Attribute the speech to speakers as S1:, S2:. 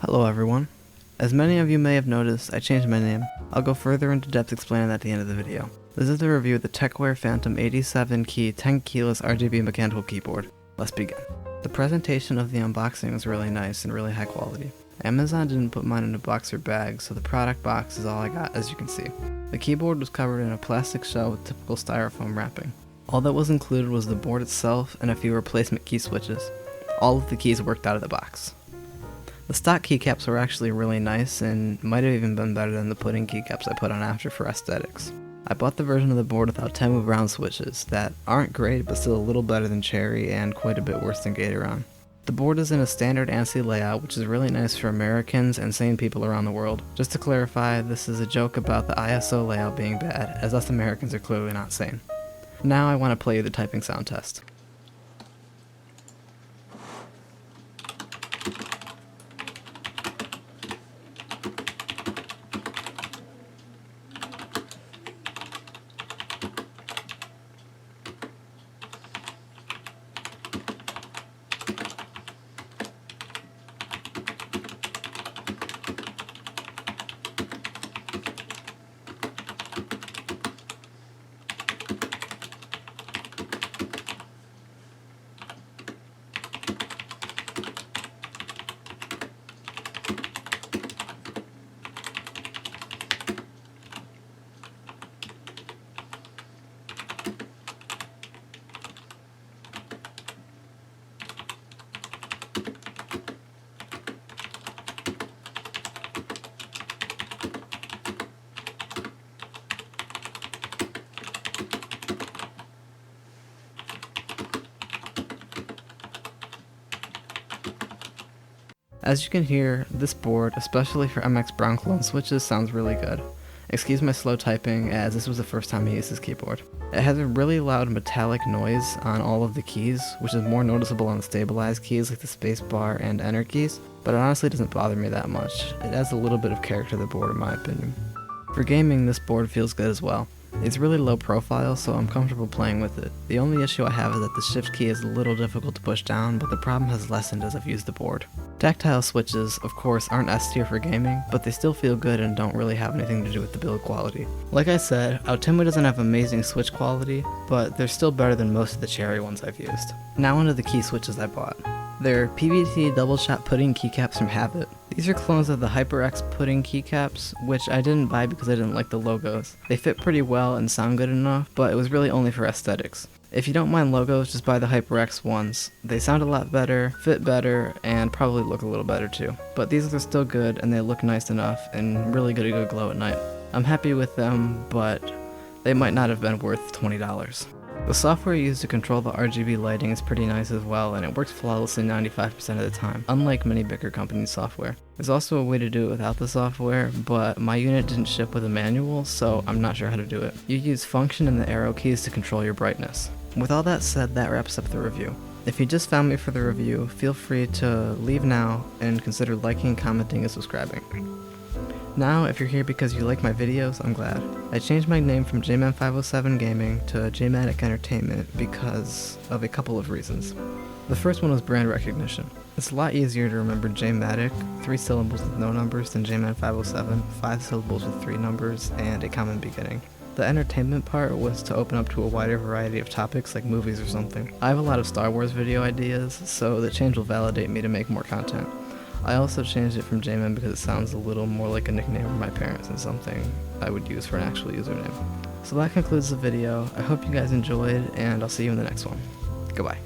S1: Hello everyone. As many of you may have noticed, I changed my name. I'll go further into depth explaining that at the end of the video. This is the review of the Tecware Phantom 87 key 10 keyless RGB mechanical keyboard. Let's begin. The presentation of the unboxing was really nice and really high quality. Amazon didn't put mine in a box or bag, so the product box is all I got, as you can see. The keyboard was covered in a plastic shell with typical styrofoam wrapping. All that was included was the board itself and a few replacement key switches. All of the keys worked out of the box. The stock keycaps were actually really nice and might have even been better than the pudding keycaps I put on after for aesthetics. I bought the version of the board without 10 move round switches that aren't great but still a little better than Cherry and quite a bit worse than Gatoron. The board is in a standard ANSI layout, which is really nice for Americans and sane people around the world. Just to clarify, this is a joke about the ISO layout being bad, as us Americans are clearly not sane. Now I want to play you the typing sound test. As you can hear, this board, especially for MX Brown clone switches, sounds really good. Excuse my slow typing, as this was the first time I used this keyboard. It has a really loud metallic noise on all of the keys, which is more noticeable on the stabilized keys like the spacebar and enter keys, but it honestly doesn't bother me that much. It adds a little bit of character to the board in my opinion. For gaming, this board feels good as well. It's really low profile, so I'm comfortable playing with it. The only issue I have is that the shift key is a little difficult to push down, but the problem has lessened as I've used the board. Tactile switches, of course, aren't S tier for gaming, but they still feel good and don't really have anything to do with the build quality. Like I said, Aotenma doesn't have amazing switch quality, but they're still better than most of the Cherry ones I've used. Now onto the key switches I bought. They're PVT double shot pudding keycaps from Habit. These are clones of the HyperX pudding keycaps, which I didn't buy because I didn't like the logos. They fit pretty well and sound good enough, but it was really only for aesthetics. If you don't mind logos, just buy the HyperX ones. They sound a lot better, fit better, and probably look a little better too. But these are still good and they look nice enough and really get a good glow at night. I'm happy with them, but they might not have been worth $20. The software used to control the RGB lighting is pretty nice as well, and it works flawlessly 95% of the time, unlike many bigger companies' software. There's also a way to do it without the software, but my unit didn't ship with a manual, so I'm not sure how to do it. You use function and the arrow keys to control your brightness. With all that said, that wraps up the review. If you just found me for the review, feel free to leave now and consider liking, commenting, and subscribing. Now, if you're here because you like my videos, I'm glad. I changed my name from JMan507 Gaming to JMatic Entertainment because of a couple of reasons. The first one was brand recognition. It's a lot easier to remember JMatic, 3 syllables with no numbers, than JMan507, 5 syllables with 3 numbers, and a common beginning. The entertainment part was to open up to a wider variety of topics like movies or something. I have a lot of Star Wars video ideas, so the change will validate me to make more content. I also changed it from J-Man because it sounds a little more like a nickname for my parents than something I would use for an actual username. So that concludes the video. I hope you guys enjoyed, and I'll see you in the next one. Goodbye.